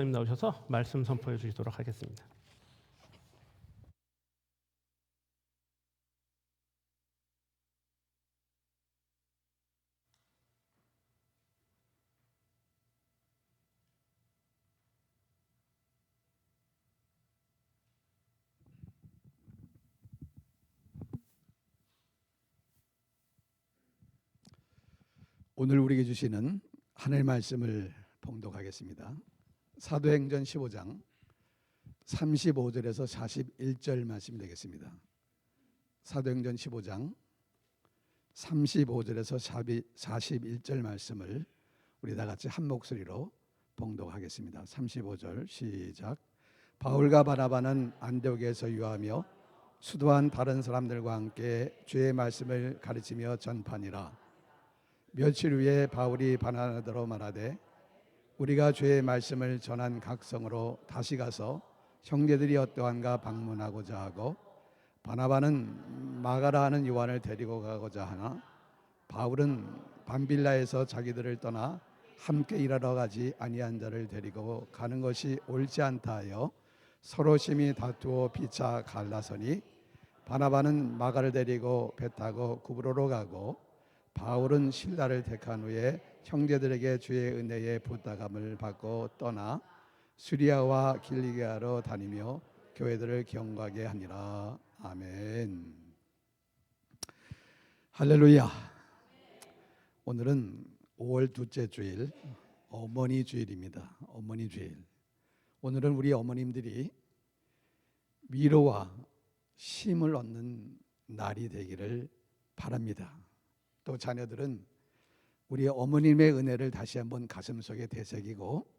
나오셔서 말씀 선포해 주시도록 하겠습니다. 오늘 우리에게 주시는 하나님의 말씀을 봉독하겠습니다. 사도행전 15장 35절에서 41절 말씀 되겠습니다. 사도행전 15장 35절에서 41절 말씀을 우리 다 같이 한 목소리로 봉독하겠습니다. 35절 시작. 바울과 바나바는 안디옥에서 유하며 수도한 다른 사람들과 함께 주의 말씀을 가르치며 전파니라. 며칠 후에 바울이 바나바더러 말하되 우리가 주의 말씀을 전한 각 성으로 다시 가서 형제들이 어떠한가 방문하고자 하고, 바나바는 마가라 하는 요한을 데리고 가고자 하나 바울은 밤빌라에서 자기들을 떠나 함께 일하러 가지 아니한 자를 데리고 가는 것이 옳지 않다 하여 서로 심히 다투어 피차 갈라서니, 바나바는 마가를 데리고 배 타고 구브로로 가고 바울은 실라를 택한 후에 형제들에게 주의 은혜의 부탁함을 받고 떠나 수리아와 길리기아로 다니며 교회들을 경고하게 하니라. 아멘. 할렐루야. 오늘은 5월 둘째 주일, 어머니 주일입니다. 어머니 주일. 오늘은 우리 어머님들이 위로와 힘을 얻는 날이 되기를 바랍니다. 또 자녀들은 우리 어머님의 은혜를 다시 한번 가슴속에 되새기고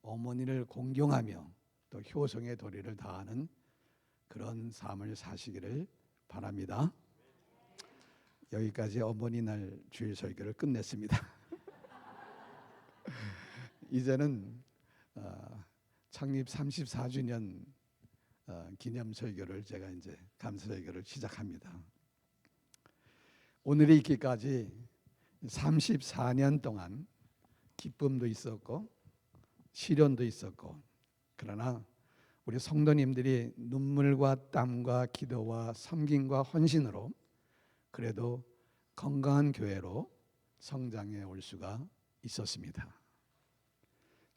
어머니를 공경하며 또 효성의 도리를 다하는 그런 삶을 사시기를 바랍니다. 여기까지 어머니 날 주일 설교를 끝냈습니다. 이제는 창립 34주년 기념 설교를 제가 이제 감사 설교를 시작합니다. 오늘이 있기까지 34년 동안 기쁨도 있었고 시련도 있었고, 그러나 우리 성도님들이 눈물과 땀과 기도와 섬김과 헌신으로 그래도 건강한 교회로 성장해 올 수가 있었습니다.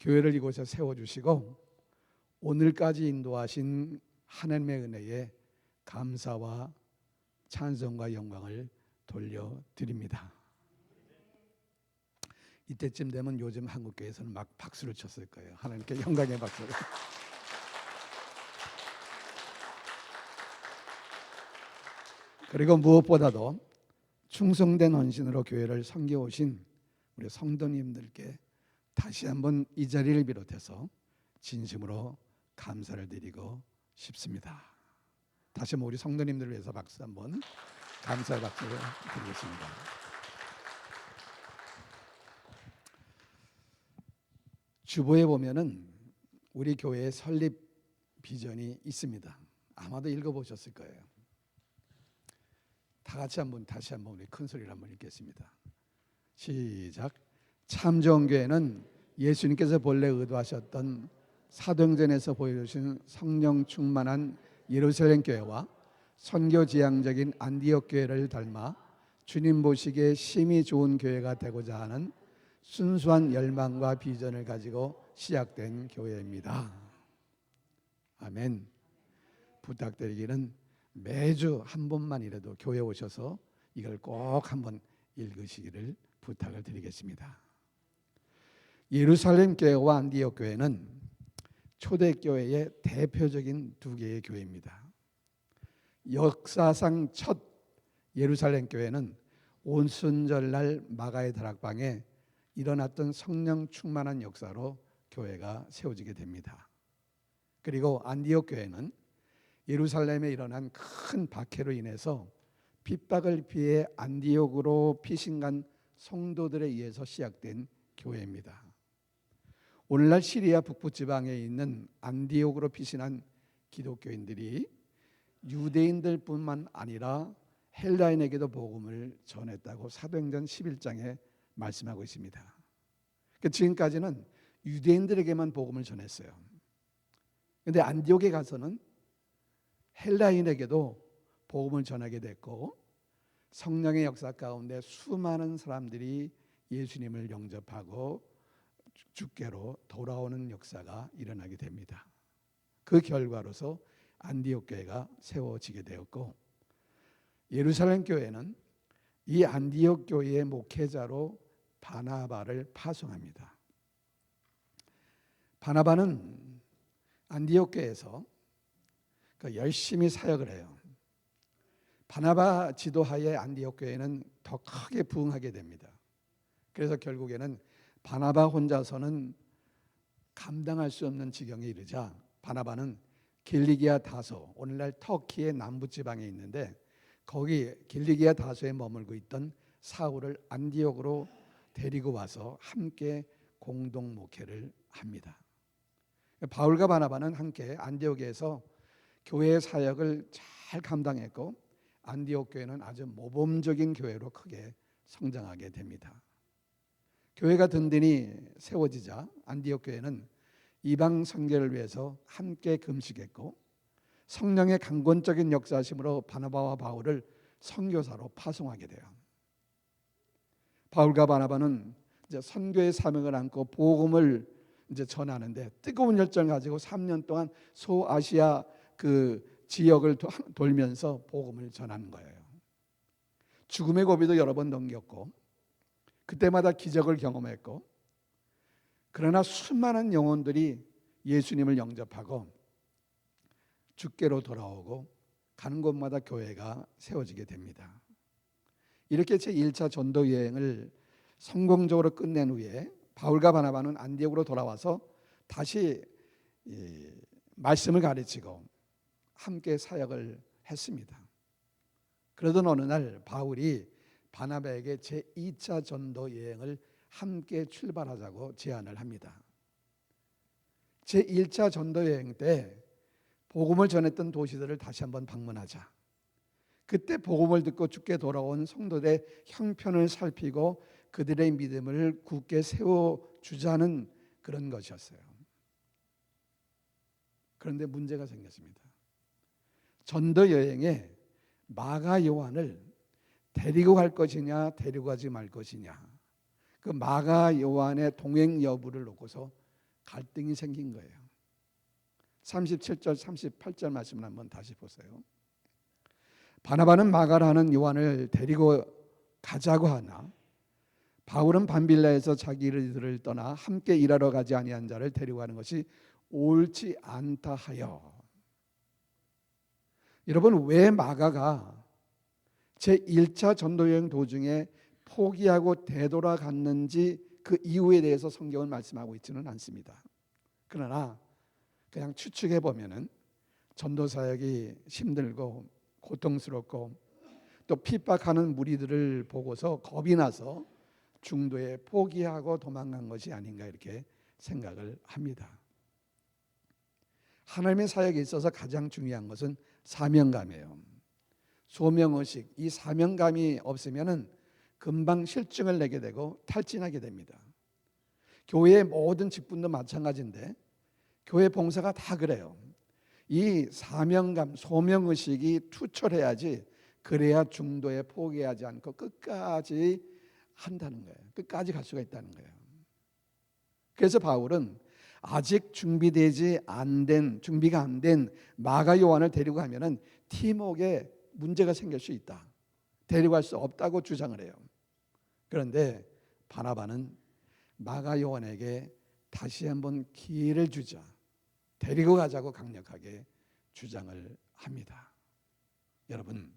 교회를 이곳에 세워주시고 오늘까지 인도하신 하나님의 은혜에 감사와 찬송과 영광을 돌려드립니다. 이때쯤 되면 요즘 한국교회에서는 막 박수를 쳤을 거예요. 하나님께 영광의 박수를. 그리고 무엇보다도 충성된 헌신으로 교회를 섬겨오신 우리 성도님들께 다시 한번 이 자리를 비롯해서 진심으로 감사를 드리고 싶습니다. 다시 한번 우리 성도님들을 위해서 박수 한번, 감사의 박수를 드리겠습니다. 주보에 보면은 우리 교회의 설립 비전이 있습니다. 아마도 읽어보셨을 거예요. 다 같이 한번 다시 한번 우리 큰 소리로 한번 읽겠습니다. 시작. 참 좋은 교회는 예수님께서 본래 의도하셨던 사도행전에서 보여주신 성령 충만한 예루살렘 교회와 선교지향적인 안디옥 교회를 닮아 주님 보시기에 심히 좋은 교회가 되고자 하는 순수한 열망과 비전을 가지고 시작된 교회입니다. 아멘. 부탁드리기는 매주 한 번만이라도 교회 오셔서 이걸 꼭 한번 읽으시기를 부탁을 드리겠습니다. 예루살렘 교회와 안디옥 교회는 초대교회의 대표적인 두 개의 교회입니다. 역사상 첫 예루살렘 교회는 오순절날 마가의 다락방에 일어났던 성령 충만한 역사로 교회가 세워지게 됩니다. 그리고 안디옥 교회는 예루살렘에 일어난 큰 박해로 인해서 핍박을 피해 안디옥으로 피신간 성도들에 의해서 시작된 교회입니다. 오늘날 시리아 북부 지방에 있는 안디옥으로 피신한 기독교인들이 유대인들뿐만 아니라 헬라인에게도 복음을 전했다고 사도행전 11장에 말씀하고 있습니다. 지금까지는 유대인들에게만 복음을 전했어요. 그런데 안디옥에 가서는 헬라인에게도 복음을 전하게 됐고 성령의 역사 가운데 수많은 사람들이 예수님을 영접하고 주께로 돌아오는 역사가 일어나게 됩니다. 그 결과로서 안디옥 교회가 세워지게 되었고 예루살렘 교회는 이 안디옥 교회의 목회자로 바나바를 파송합니다. 바나바는 안디옥 교회에서 열심히 사역을 해요. 바나바 지도하에 안디옥 교회는 더 크게 부흥하게 됩니다. 그래서 결국에는 바나바 혼자서는 감당할 수 없는 지경에 이르자 바나바는 길리기아 다소, 오늘날 터키의 남부 지방에 있는데 거기 길리기아 다소에 머물고 있던 사울을 안디옥으로 데리고 와서 함께 공동 목회를 합니다. 바울과 바나바는 함께 안디옥에서 교회 사역을 잘 감당했고 안디옥 교회는 아주 모범적인 교회로 크게 성장하게 됩니다. 교회가 든든히 세워지자 안디옥 교회는 이방 선교를 위해서 함께 금식했고 성령의 강권적인 역사심으로 바나바와 바울을 선교사로 파송하게 돼요. 바울과 바나바는 이제 선교의 사명을 안고 복음을 이제 전하는데 뜨거운 열정 가지고 3년 동안 소아시아 그 지역을 돌면서 복음을 전하는 거예요. 죽음의 고비도 여러 번 넘겼고 그때마다 기적을 경험했고 그러나 수많은 영혼들이 예수님을 영접하고 주께로 돌아오고 가는 곳마다 교회가 세워지게 됩니다. 이렇게 제1차 전도 여행을 성공적으로 끝낸 후에 바울과 바나바는 안디옥으로 돌아와서 다시 말씀을 가르치고 함께 사역을 했습니다. 그러던 어느 날 바울이 바나바에게 제2차 전도 여행을 함께 출발하자고 제안을 합니다. 제1차 전도 여행 때 복음을 전했던 도시들을 다시 한번 방문하자. 그때 복음을 듣고 주께 돌아온 성도들의 형편을 살피고 그들의 믿음을 굳게 세워주자는 그런 것이었어요. 그런데 문제가 생겼습니다. 전도 여행에 마가 요한을 데리고 갈 것이냐 데리고 가지 말 것이냐, 그 마가 요한의 동행 여부를 놓고서 갈등이 생긴 거예요. 37절 38절 말씀을 한번 다시 보세요. 바나바는 마가라는 요한을 데리고 가자고 하나 바울은 밤빌라에서 자기들을 떠나 함께 일하러 가지 아니한 자를 데리고 가는 것이 옳지 않다 하여. 여러분, 왜 마가가 제1차 전도여행 도중에 포기하고 되돌아갔는지 그 이유에 대해서 성경은 말씀하고 있지는 않습니다. 그러나 그냥 추측해 보면은 전도 사역이 힘들고 고통스럽고 또 핍박하는 무리들을 보고서 겁이 나서 중도에 포기하고 도망간 것이 아닌가 이렇게 생각을 합니다. 하나님의 사역에 있어서 가장 중요한 것은 사명감이에요. 소명의식, 이 사명감이 없으면은 금방 실증을 내게 되고 탈진하게 됩니다. 교회의 모든 직분도 마찬가지인데 교회 봉사가 다 그래요. 이 사명감, 소명의식이 투철해야지, 그래야 중도에 포기하지 않고 끝까지 한다는 거예요. 끝까지 갈 수가 있다는 거예요. 그래서 바울은 아직 준비가 안 된 마가 요한을 데리고 가면은 팀워크에 문제가 생길 수 있다. 데리고 갈 수 없다고 주장을 해요. 그런데 바나바는 마가 요한에게 다시 한번 기회를 주자, 데리고 가자고 강력하게 주장을 합니다. 여러분,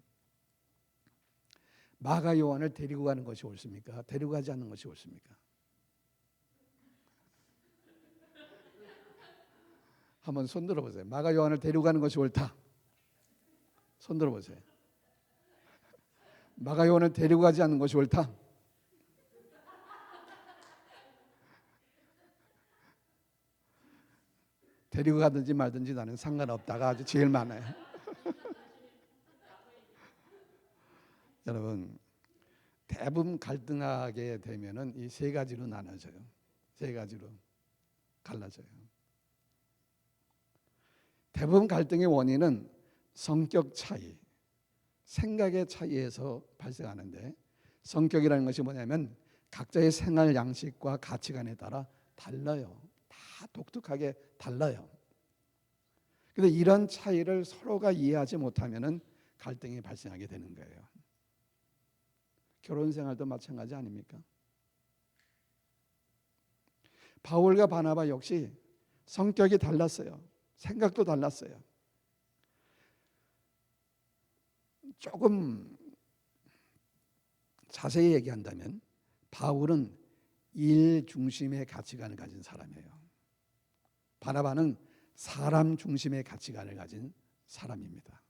마가 요한을 데리고 가는 것이 옳습니까? 데리고 가지 않는 것이 옳습니까? 한번 손 들어보세요. 마가 요한을 데리고 가는 것이 옳다. 손 들어보세요. 마가 요한을 데리고 가지 않는 것이 옳다. 데리고 가든지 말든지 나는 상관없다가 아주 제일 많아요. 여러분, 대부분 갈등하게 되면은 이 세 가지로 나눠져요. 세 가지로. 갈라져요. 대부분 갈등의 원인은 성격 차이, 생각의 차이에서 발생하는데, 성격이라는 것이 뭐냐면 각자의 생활 양식과 가치관에 따라 달라요. 다 독특하게 달라요. 그런데 이런 차이를 서로가 이해하지 못하면 갈등이 발생하게 되는 거예요. 결혼 생활도 마찬가지 아닙니까? 바울과 바나바 역시 성격이 달랐어요. 생각도 달랐어요. 조금 자세히 얘기한다면 바울은 일 중심의 가치관을 가진 사람이에요. 바나바는 사람 중심의 가치관을 가진 사람입니다.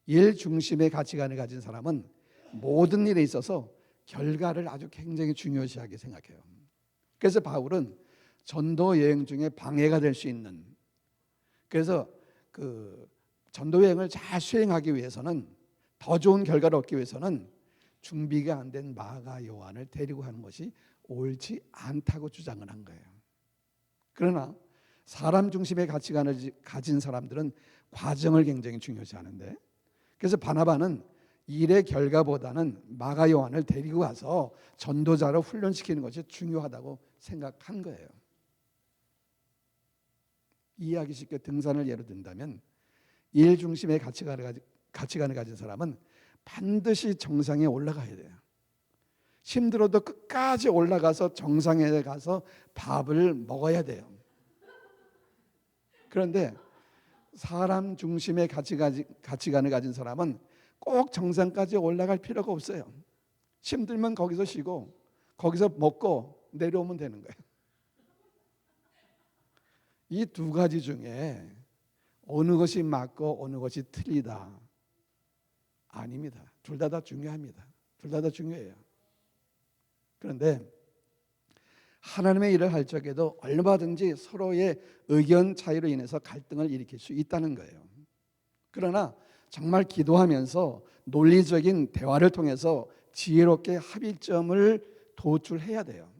일 중심의 가치관을 가진 사람은 모든 일에 있어서 결과를 아주 굉장히 중요시하게 생각해요. 그래서 바울은 전도 여행 중에 방해가 될 수 있는, 그래서 그 전도 여행을 잘 수행하기 위해서는, 더 좋은 결과를 얻기 위해서는 준비가 안 된 마가 요한을 데리고 가는 것이 옳지 않다고 주장을 한 거예요. 그러나 사람 중심의 가치관을 가진 사람들은 과정을 굉장히 중요시하는데, 그래서 바나바는 일의 결과보다는 마가 요한을 데리고 가서 전도자로 훈련시키는 것이 중요하다고 생각한 거예요. 이해하기 쉽게 등산을 예로 든다면 일 중심의 가치관을 가진 사람은 반드시 정상에 올라가야 돼요. 힘들어도 끝까지 올라가서 정상에 가서 밥을 먹어야 돼요. 그런데 사람 중심의 가치관을 가진 사람은 꼭 정상까지 올라갈 필요가 없어요. 힘들면 거기서 쉬고 거기서 먹고 내려오면 되는 거예요. 이 두 가지 중에 어느 것이 맞고 어느 것이 틀리다? 아닙니다. 둘 다 중요합니다. 둘 다 중요해요. 그런데 하나님의 일을 할 적에도 얼마든지 서로의 의견 차이로 인해서 갈등을 일으킬 수 있다는 거예요. 그러나 정말 기도하면서 논리적인 대화를 통해서 지혜롭게 합의점을 도출해야 돼요.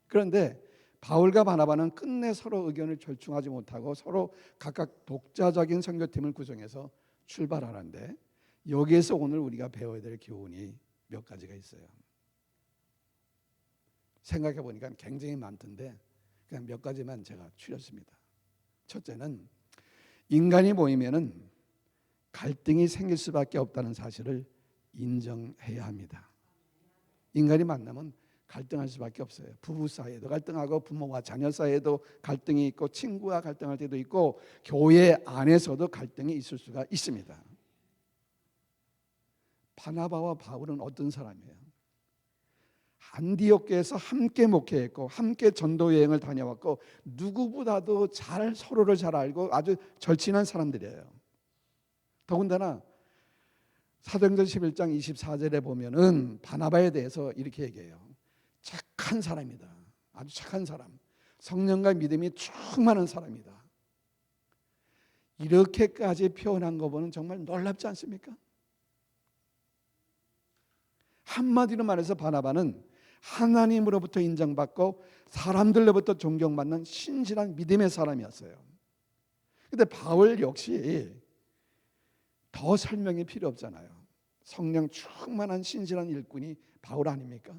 그런데 바울과 바나바는 끝내 서로 의견을 절충하지 못하고 서로 각각 독자적인 선교팀을 구성해서 출발하는데, 여기에서 오늘 우리가 배워야 될 교훈이 몇 가지가 있어요. 생각해 보니까 굉장히 많던데 그냥 몇 가지만 제가 추렸습니다. 첫째는 인간이 모이면은 갈등이 생길 수밖에 없다는 사실을 인정해야 합니다. 인간이 만나면 갈등할 수밖에 없어요. 부부 사이에도 갈등하고 부모와 자녀 사이에도 갈등이 있고 친구와 갈등할 때도 있고 교회 안에서도 갈등이 있을 수가 있습니다. 바나바와 바울은 어떤 사람이에요? 안디옥교에서 함께 목회했고 함께 전도 여행을 다녀왔고 누구보다도 서로를 잘 알고 아주 절친한 사람들이에요. 더군다나 사도행전 11장 24절에 보면은 바나바에 대해서 이렇게 얘기해요. 착한 사람이다. 아주 착한 사람. 성령과 믿음이 충만한 사람이다. 이렇게까지 표현한 거 보면 정말 놀랍지 않습니까? 한마디로 말해서 바나바는 하나님으로부터 인정받고 사람들로부터 존경받는 신실한 믿음의 사람이었어요. 그런데 바울 역시 더 설명이 필요 없잖아요. 성령 충만한 신실한 일꾼이 바울 아닙니까?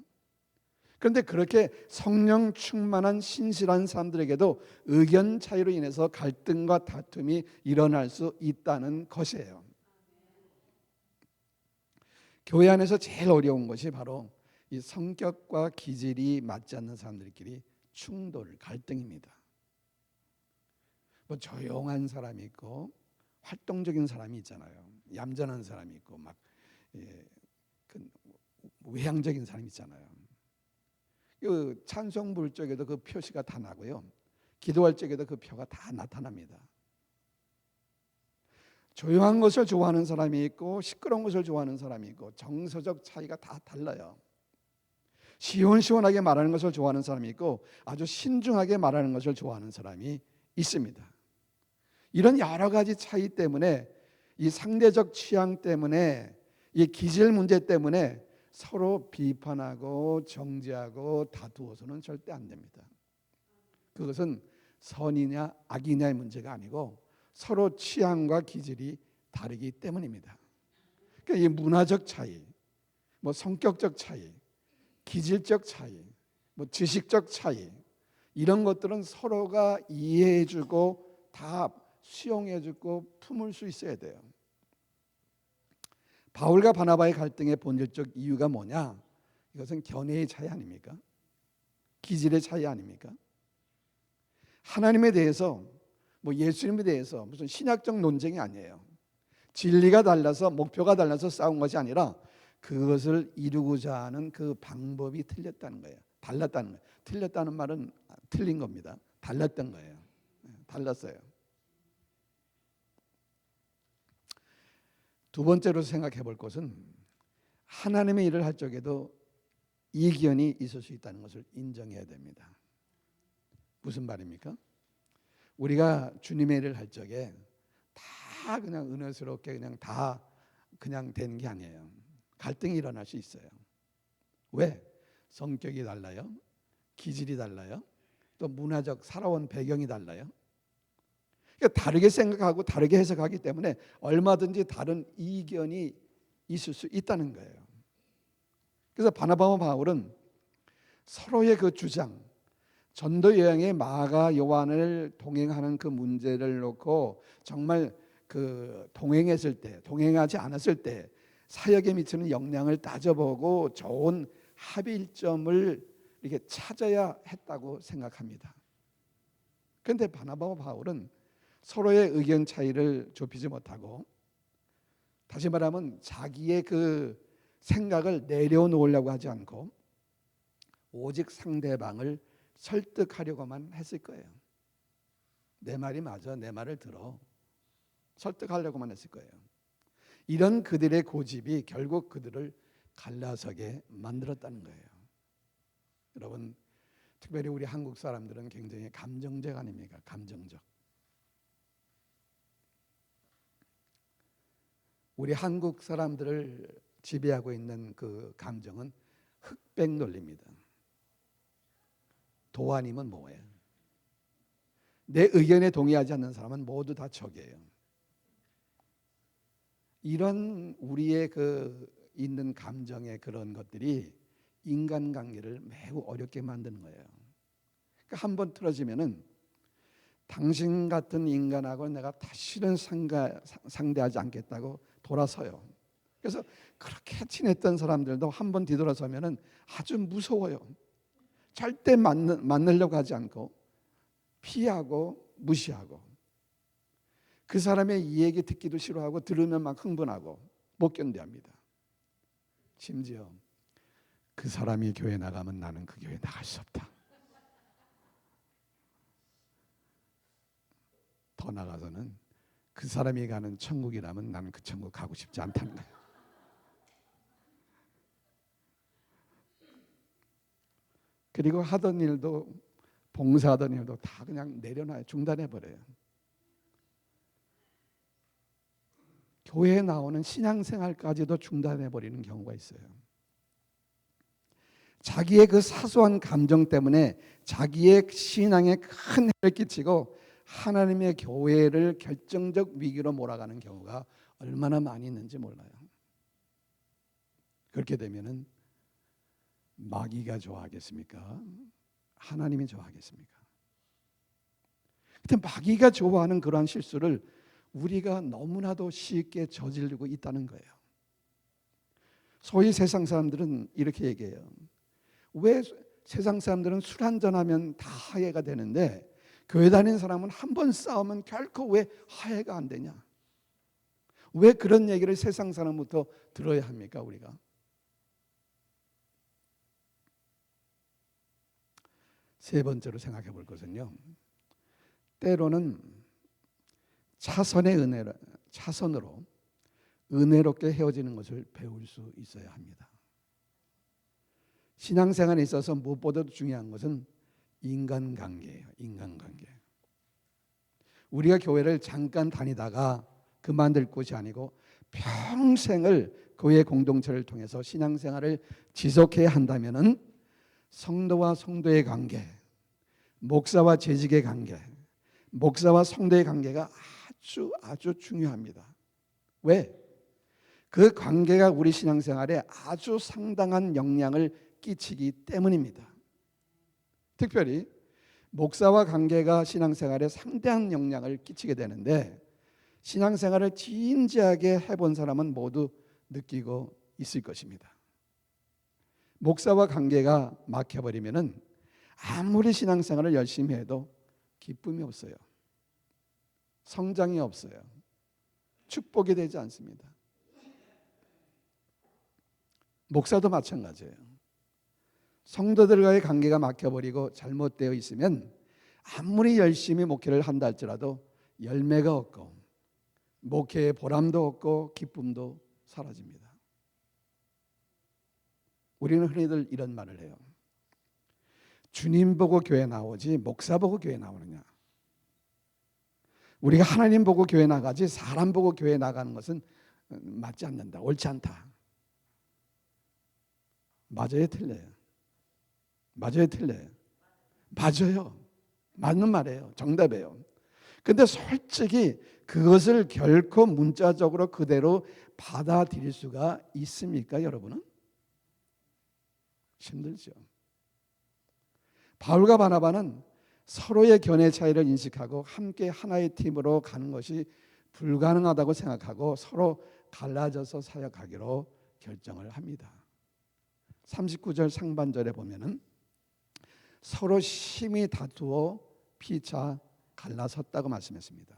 그런데 그렇게 성령 충만한 신실한 사람들에게도 의견 차이로 인해서 갈등과 다툼이 일어날 수 있다는 것이에요. 교회 안에서 제일 어려운 것이 바로 이 성격과 기질이 맞지 않는 사람들끼리 충돌, 갈등입니다. 뭐 조용한 사람이 있고 활동적인 사람이 있잖아요. 얌전한 사람이 있고 막 외향적인 사람이 있잖아요. 그 찬송 부를 적에도 그 표시가 다 나고요. 기도할 적에도 그 표가 다 나타납니다. 조용한 것을 좋아하는 사람이 있고 시끄러운 것을 좋아하는 사람이 있고 정서적 차이가 다 달라요. 시원시원하게 말하는 것을 좋아하는 사람이 있고 아주 신중하게 말하는 것을 좋아하는 사람이 있습니다. 이런 여러 가지 차이 때문에 이 상대적 취향 때문에 이 기질 문제 때문에 서로 비판하고 정죄하고 다투어서는 절대 안 됩니다. 그것은 선이냐 악이냐의 문제가 아니고 서로 취향과 기질이 다르기 때문입니다. 그러니까 이 문화적 차이, 뭐 성격적 차이, 기질적 차이, 뭐 지식적 차이, 이런 것들은 서로가 이해해주고 다 수용해주고 품을 수 있어야 돼요. 바울과 바나바의 갈등의 본질적 이유가 뭐냐? 이것은 견해의 차이 아닙니까? 기질의 차이 아닙니까? 하나님에 대해서, 뭐 예수님에 대해서 무슨 신학적 논쟁이 아니에요. 진리가 달라서, 목표가 달라서 싸운 것이 아니라 그것을 이루고자 하는 그 방법이 틀렸다는 거예요. 달랐다는 거예요. 틀렸다는 말은 틀린 겁니다. 달랐던 거예요. 달랐어요. 두 번째로 생각해 볼 것은 하나님의 일을 할 적에도 이견이 있을 수 있다는 것을 인정해야 됩니다. 무슨 말입니까? 우리가 주님의 일을 할 적에 다 그냥 은혜스럽게 그냥 다 그냥 되는 게 아니에요. 갈등이 일어날 수 있어요. 왜? 성격이 달라요. 기질이 달라요. 또 문화적 살아온 배경이 달라요. 그러니까 다르게 생각하고 다르게 해석하기 때문에 얼마든지 다른 이견이 있을 수 있다는 거예요. 그래서 바나바와 바울은 서로의 그 주장, 전도 여행에 마가 요한을 동행하는 그 문제를 놓고 정말 그 동행했을 때, 동행하지 않았을 때 사역에 미치는 영향을 따져보고 좋은 합일점을 이렇게 찾아야 했다고 생각합니다. 그런데 바나바와 바울은 서로의 의견 차이를 좁히지 못하고, 다시 말하면 자기의 그 생각을 내려놓으려고 하지 않고 오직 상대방을 설득하려고만 했을 거예요. 내 말이 맞아, 내 말을 들어, 설득하려고만 했을 거예요. 이런 그들의 고집이 결국 그들을 갈라서게 만들었다는 거예요. 여러분, 특별히 우리 한국 사람들은 굉장히 감정적 아닙니까? 감정적. 우리 한국 사람들을 지배하고 있는 그 감정은 흑백 논리입니다. 도 아니면 뭐예요? 내 의견에 동의하지 않는 사람은 모두 다 적이에요. 이런 우리의 그 있는 감정의 그런 것들이 인간관계를 매우 어렵게 만드는 거예요. 그러니까 한번 틀어지면은 당신 같은 인간하고 내가 다시는 상대하지 않겠다고 돌아서요. 그래서 그렇게 친했던 사람들도 한번 뒤돌아서면은 아주 무서워요. 절대 만나려고 하지 않고 피하고 무시하고, 그 사람의 이야기 듣기도 싫어하고 들으면 막 흥분하고 못 견뎌합니다. 심지어 그 사람이 교회 나가면 나는 그 교회 나갈 수 없다. 더 나가서는 그 사람이 가는 천국이라면 나는 그 천국 가고 싶지 않다는 거예요. 그리고 하던 일도, 봉사하던 일도 다 그냥 내려놔요. 중단해버려요. 교회에 나오는 신앙생활까지도 중단해버리는 경우가 있어요. 자기의 그 사소한 감정 때문에 자기의 신앙에 큰 해를 끼치고 하나님의 교회를 결정적 위기로 몰아가는 경우가 얼마나 많이 있는지 몰라요. 그렇게 되면은 마귀가 좋아하겠습니까? 하나님이 좋아하겠습니까? 근데 마귀가 좋아하는 그러한 실수를 우리가 너무나도 쉽게 저지르고 있다는 거예요. 소위 세상 사람들은 이렇게 얘기해요. 왜 세상 사람들은 술 한잔하면 다 화해가 되는데 교회 다니는 사람은 한 번 싸우면 결코 왜 화해가 안 되냐? 왜 그런 얘기를 세상 사람부터 들어야 합니까, 우리가? 세 번째로 생각해 볼 것은요, 때로는 차선으로 은혜롭게 헤어지는 것을 배울 수 있어야 합니다. 신앙생활에 있어서 무엇보다도 중요한 것은 인간관계예요. 인간관계. 우리가 교회를 잠깐 다니다가 그만둘 곳이 아니고 평생을 교회 공동체를 통해서 신앙생활을 지속해야 한다면은 성도와 성도의 관계, 목사와 재직의 관계, 목사와 성도의 관계가 아주 중요합니다. 왜? 그 관계가 우리 신앙생활에 아주 상당한 영향을 끼치기 때문입니다. 특별히 목사와 관계가 신앙생활에 상당한 영향을 끼치게 되는데, 신앙생활을 진지하게 해본 사람은 모두 느끼고 있을 것입니다. 목사와 관계가 막혀버리면은 아무리 신앙생활을 열심히 해도 기쁨이 없어요. 성장이 없어요. 축복이 되지 않습니다. 목사도 마찬가지예요. 성도들과의 관계가 막혀버리고 잘못되어 있으면 아무리 열심히 목회를 한다 할지라도 열매가 없고 목회의 보람도 없고 기쁨도 사라집니다. 우리는 흔히들 이런 말을 해요. 주님 보고 교회 나오지 목사 보고 교회 나오느냐. 우리가 하나님 보고 교회 나가지 사람 보고 교회 나가는 것은 맞지 않는다. 옳지 않다. 맞아요, 틀려요? 맞아요, 틀려요? 맞아요. 맞는 말이에요. 정답이에요. 근데 솔직히 그것을 결코 문자적으로 그대로 받아들일 수가 있습니까, 여러분은? 힘들죠. 바울과 바나바는 서로의 견해 차이를 인식하고 함께 하나의 팀으로 가는 것이 불가능하다고 생각하고 서로 갈라져서 사역하기로 결정을 합니다. 39절 상반절에 보면은 서로 심히 다투어 피차 갈라섰다고 말씀했습니다.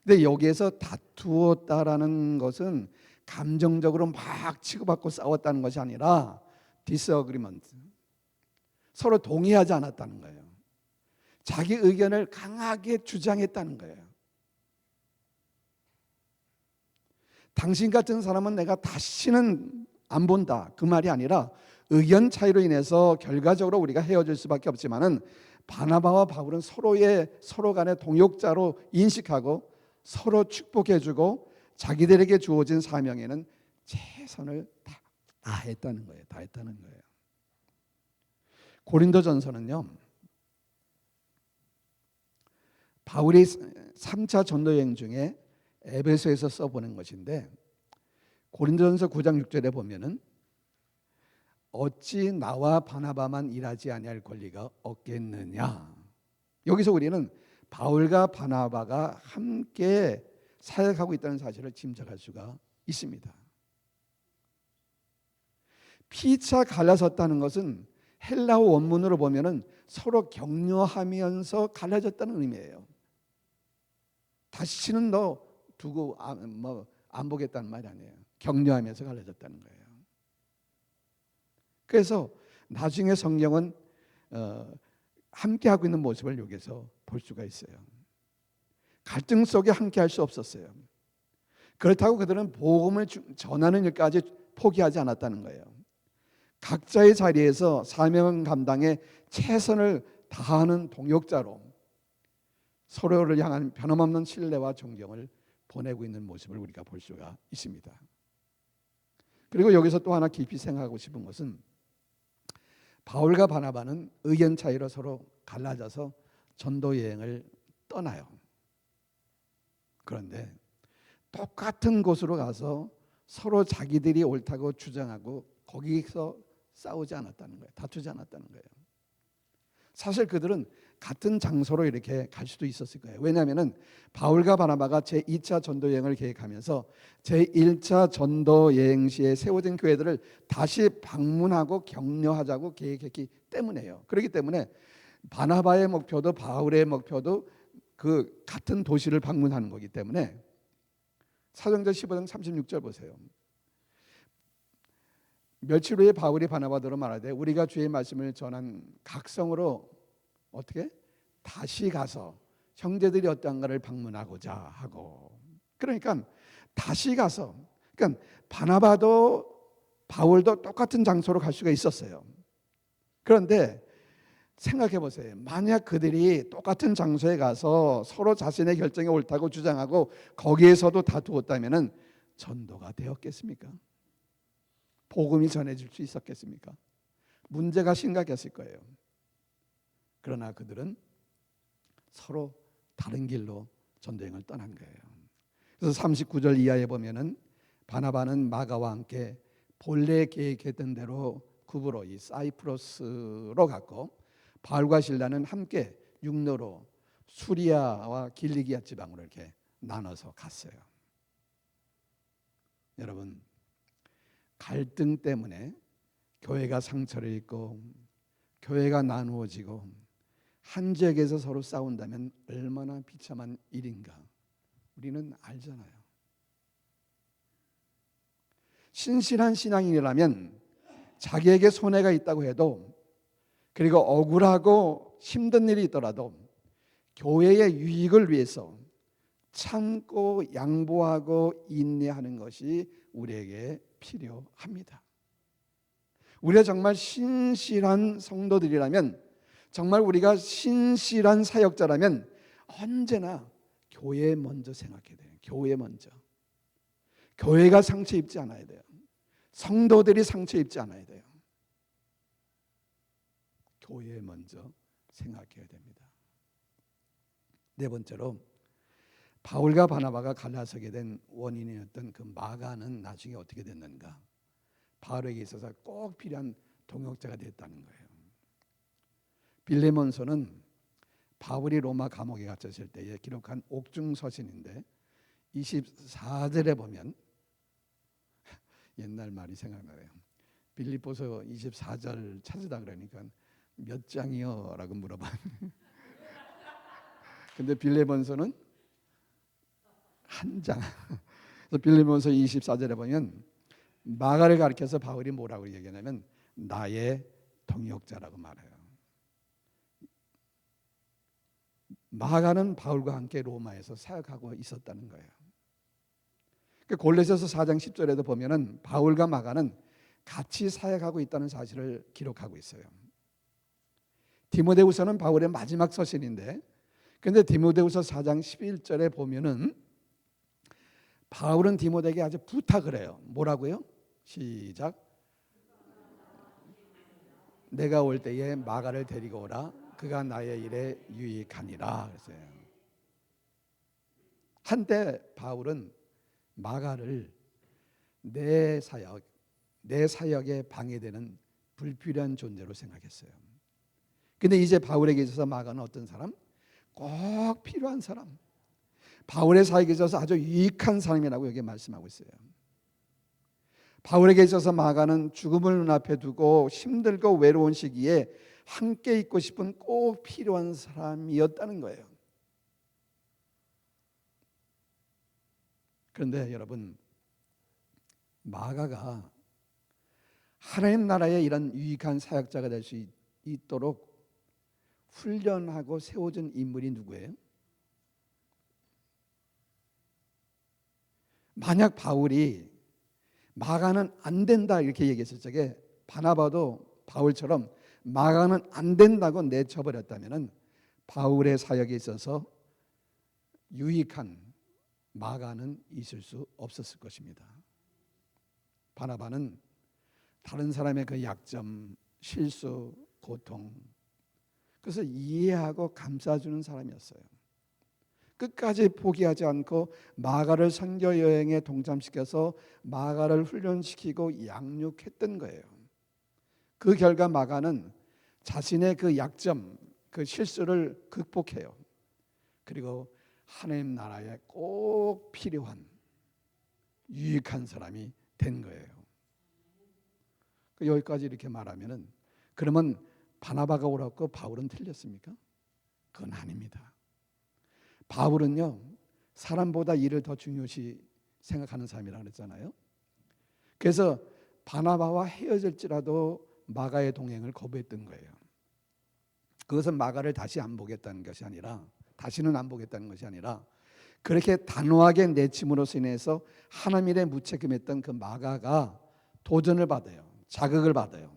근데 여기에서 다투었다라는 것은 감정적으로 막 치고받고 싸웠다는 것이 아니라 disagreement, 서로 동의하지 않았다는 거예요. 자기 의견을 강하게 주장했다는 거예요. 당신 같은 사람은 내가 다시는 안 본다, 그 말이 아니라 의견 차이로 인해서 결과적으로 우리가 헤어질 수밖에 없지만은 바나바와 바울은 서로 간의 동역자로 인식하고 서로 축복해주고 자기들에게 주어진 사명에는 최선을 다했다는 거예요. 다했다는 거예요. 고린도전서는요, 바울이 3차 전도 여행 중에 에베소에서 써보낸 것인데, 고린도전서 9장 6절에 보면은 어찌 나와 바나바만 일하지 아니할 권리가 없겠느냐. 여기서 우리는 바울과 바나바가 함께 사역하고 있다는 사실을 짐작할 수가 있습니다. 피차 갈라섰다는 것은 헬라어 원문으로 보면은 서로 격려하면서 갈라졌다는 의미예요. 다시는 너 두고 안 보겠다는 말이 아니에요. 격려하면서 갈라졌다는 거예요. 그래서 나중에 성경은 함께하고 있는 모습을 여기서 볼 수가 있어요. 갈등 속에 함께할 수 없었어요. 그렇다고 그들은 복음을 전하는 일까지 포기하지 않았다는 거예요. 각자의 자리에서 사명 감당에 최선을 다하는 동역자로 서로를 향한 변함없는 신뢰와 존경을 보내고 있는 모습을 우리가 볼 수가 있습니다. 그리고 여기서 또 하나 깊이 생각하고 싶은 것은 바울과 바나바는 의견 차이로 서로 갈라져서 전도 여행을 떠나요. 그런데 똑같은 곳으로 가서 서로 자기들이 옳다고 주장하고 거기서 싸우지 않았다는 거예요. 다투지 않았다는 거예요. 사실 그들은 같은 장소로 이렇게 갈 수도 있었을 거예요. 왜냐하면 바울과 바나바가 제2차 전도 여행을 계획하면서 제1차 전도 여행 시에 세워진 교회들을 다시 방문하고 격려하자고 계획했기 때문에요. 그렇기 때문에 바나바의 목표도 바울의 목표도 그 같은 도시를 방문하는 거기 때문에 사도행전 15장 36절 보세요. 며칠 후에 바울이 바나바더러 말하되 우리가 주의 말씀을 전한 각성으로 어떻게 다시 가서 형제들이 어떠한가를 방문하고자 하고, 그러니까 다시 가서, 그러니까 바나바도 바울도 똑같은 장소로 갈 수가 있었어요. 그런데 생각해 보세요. 만약 그들이 똑같은 장소에 가서 서로 자신의 결정이 옳다고 주장하고 거기에서도 다투었다면은 전도가 되었겠습니까? 복음이 전해질 수 있었겠습니까? 문제가 심각했을 거예요. 그러나 그들은 서로 다른 길로 전도여행을 떠난 거예요. 그래서 39절 이하에 보면은 바나바는 마가와 함께 본래 계획했던 대로 구브로 이 사이프러스로 갔고 바울과 실라는 함께 육로로 수리아와 길리기아 지방으로 이렇게 나눠서 갔어요. 여러분, 갈등 때문에 교회가 상처를 입고 교회가 나누어지고 한 지역에서 서로 싸운다면 얼마나 비참한 일인가 우리는 알잖아요. 신실한 신앙인이라면 자기에게 손해가 있다고 해도 그리고 억울하고 힘든 일이 있더라도 교회의 유익을 위해서 참고 양보하고 인내하는 것이 우리에게 필요합니다. 우리가 정말 신실한 성도들이라면, 정말 우리가 신실한 사역자라면 언제나 교회 먼저 생각해야 돼요. 교회 먼저. 교회가 상처 입지 않아야 돼요. 성도들이 상처 입지 않아야 돼요. 교회 먼저 생각해야 됩니다. 네 번째로 바울과 바나바가 갈라서게 된 원인이었던 그 마가는 나중에 어떻게 됐는가? 바울에게 있어서 꼭 필요한 동역자가 됐다는 거예요. 빌레몬서는 바울이 로마 감옥에 갇혔을 때에 기록한 옥중서신인데 24절에 보면 옛날 말이 생각나요. 빌립보서 24절 찾으다 그러니까 몇 장이요? 라고 물어봐. 근데 빌레몬서는 한 장. 그래서 빌레몬서 24절에 보면 마가를 가리켜서 바울이 뭐라고 얘기하냐면 나의 동역자라고 말해요. 마가는 바울과 함께 로마에서 사역하고 있었다는 거예요. 골로새서 4장 10절에도 보면은 바울과 마가는 같이 사역하고 있다는 사실을 기록하고 있어요. 디모데후서는 바울의 마지막 서신인데, 근데 디모데후서 4장 11절에 보면은 바울은 디모데에게 아주 부탁을 해요. 뭐라고요? 시작. 내가 올 때에 마가를 데리고 오라. 그가 나의 일에 유익하니라. 그랬어요. 한때 바울은 마가를 내 사역에 방해되는 불필요한 존재로 생각했어요. 근데 이제 바울에게 있어서 마가는 어떤 사람? 꼭 필요한 사람. 바울의 사역에 있어서 아주 유익한 사람이라고 여기 말씀하고 있어요. 바울에게 있어서 마가는 죽음을 눈앞에 두고 힘들고 외로운 시기에 함께 있고 싶은 꼭 필요한 사람이었다는 거예요. 그런데 여러분, 마가가 하나님 나라의 이런 유익한 사역자가 될 수 있도록 훈련하고 세워진 인물이 누구예요? 만약 바울이 마가는 안 된다 이렇게 얘기했을 적에 바나바도 바울처럼 마가는 안 된다고 내쳐버렸다면 바울의 사역에 있어서 유익한 마가는 있을 수 없었을 것입니다. 바나바는 다른 사람의 그 약점, 실수, 고통, 그래서 이해하고 감싸주는 사람이었어요. 끝까지 포기하지 않고 마가를 선교 여행에 동참시켜서 마가를 훈련시키고 양육했던 거예요. 그 결과 마가는 자신의 그 약점, 그 실수를 극복해요. 그리고 하나님 나라에 꼭 필요한 유익한 사람이 된 거예요. 여기까지 이렇게 말하면은 그러면 바나바가 옳았고 바울은 틀렸습니까? 그건 아닙니다. 바울은요, 사람보다 일을 더 중요시 생각하는 사람이라고 그랬잖아요. 그래서 바나바와 헤어질지라도 마가의 동행을 거부했던 거예요. 그것은 마가를 다시 안 보겠다는 것이 아니라, 다시는 안 보겠다는 것이 아니라, 그렇게 단호하게 내침으로써 인해서 하나님 일에 무책임했던 그 마가가 도전을 받아요. 자극을 받아요.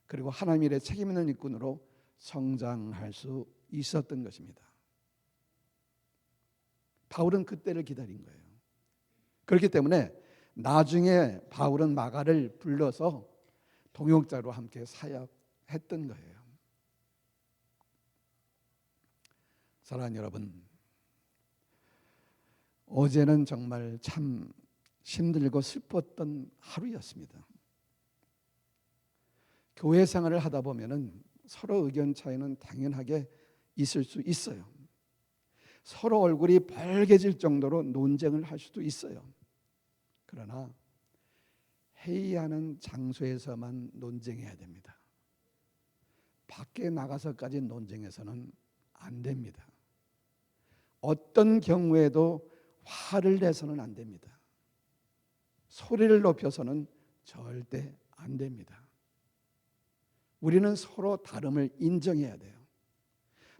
그리고 하나님 일에 책임 있는 일꾼으로 성장할 수 있었던 것입니다. 바울은 그때를 기다린 거예요. 그렇기 때문에 나중에 바울은 마가를 불러서 동역자로 함께 사역했던 거예요. 사랑하는 여러분, 어제는 정말 참 힘들고 슬펐던 하루였습니다. 교회 생활을 하다 보면은 서로 의견 차이는 당연하게 있을 수 있어요. 서로 얼굴이 빨개질 정도로 논쟁을 할 수도 있어요. 그러나 회의하는 장소에서만 논쟁해야 됩니다. 밖에 나가서까지 논쟁해서는 안 됩니다. 어떤 경우에도 화를 내서는 안 됩니다. 소리를 높여서는 절대 안 됩니다. 우리는 서로 다름을 인정해야 돼요.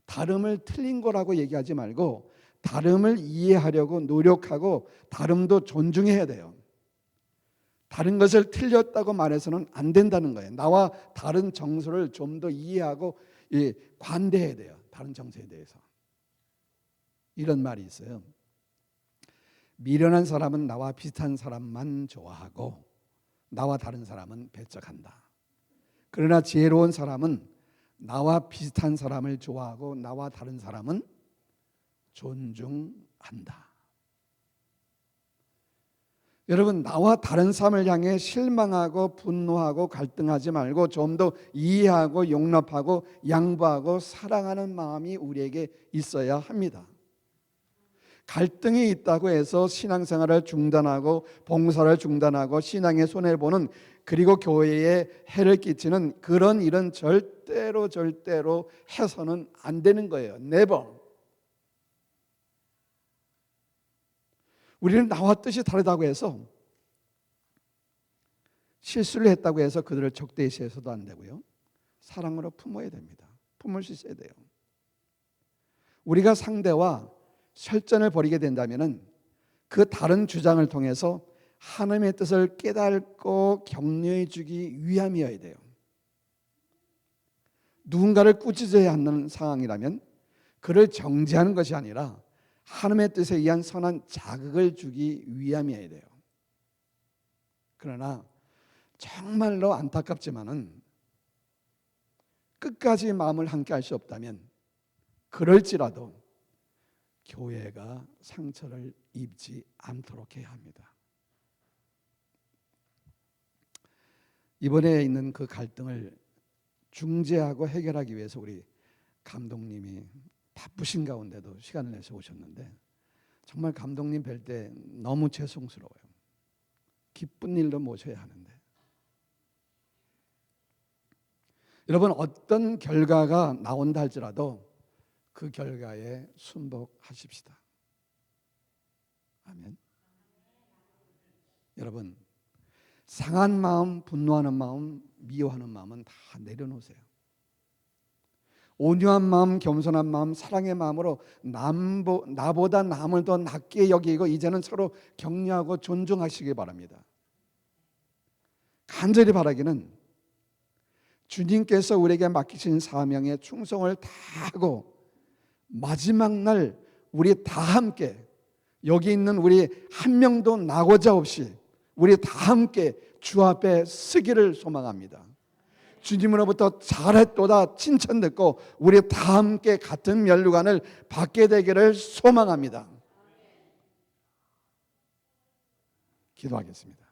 다름을 틀린 거라고 얘기하지 말고 다름을 이해하려고 노력하고 다름도 존중해야 돼요. 다른 것을 틀렸다고 말해서는 안 된다는 거예요. 나와 다른 정서를 좀 더 이해하고 관대해야 돼요. 다른 정서에 대해서. 이런 말이 있어요. 미련한 사람은 나와 비슷한 사람만 좋아하고 나와 다른 사람은 배척한다. 그러나 지혜로운 사람은 나와 비슷한 사람을 좋아하고 나와 다른 사람은 존중한다. 여러분, 나와 다른 사람을 향해 실망하고 분노하고 갈등하지 말고 좀 더 이해하고 용납하고 양보하고 사랑하는 마음이 우리에게 있어야 합니다. 갈등이 있다고 해서 신앙생활을 중단하고 봉사를 중단하고 신앙에 손해보는, 그리고 교회에 해를 끼치는 그런 일은 절대로 해서는 안 되는 거예요. Never. 우리는 나와 뜻이 다르다고 해서 실수를 했다고 해서 그들을 적대시해서도 안 되고요. 사랑으로 품어야 됩니다. 품을 수 있어야 돼요. 우리가 상대와 설전을 벌이게 된다면 그 다른 주장을 통해서 하나님의 뜻을 깨닫고 격려해 주기 위함이어야 돼요. 누군가를 꾸짖어야 하는 상황이라면 그를 정죄하는 것이 아니라 하나님의 뜻에 의한 선한 자극을 주기 위함이어야 돼요. 그러나 정말로 안타깝지만은 끝까지 마음을 함께 할 수 없다면 그럴지라도 교회가 상처를 입지 않도록 해야 합니다. 이번에 있는 그 갈등을 중재하고 해결하기 위해서 우리 감독님이 바쁘신 가운데도 시간을 내서 오셨는데 정말 감독님 뵐 때 너무 죄송스러워요. 기쁜 일로 모셔야 하는데. 여러분, 어떤 결과가 나온다 할지라도 그 결과에 순복하십시다. 아멘. 여러분, 상한 마음, 분노하는 마음, 미워하는 마음은 다 내려놓으세요. 온유한 마음, 겸손한 마음, 사랑의 마음으로 나보다 남을 더 낮게 여기고 이제는 서로 격려하고 존중하시기 바랍니다. 간절히 바라기는 주님께서 우리에게 맡기신 사명에 충성을 다하고 마지막 날 우리 다 함께, 여기 있는 우리 한 명도 나고자 없이 우리 다 함께 주 앞에 서기를 소망합니다. 주님으로부터 잘했도다 칭찬듣고 우리 다 함께 같은 면류관을 받게 되기를 소망합니다. 기도하겠습니다.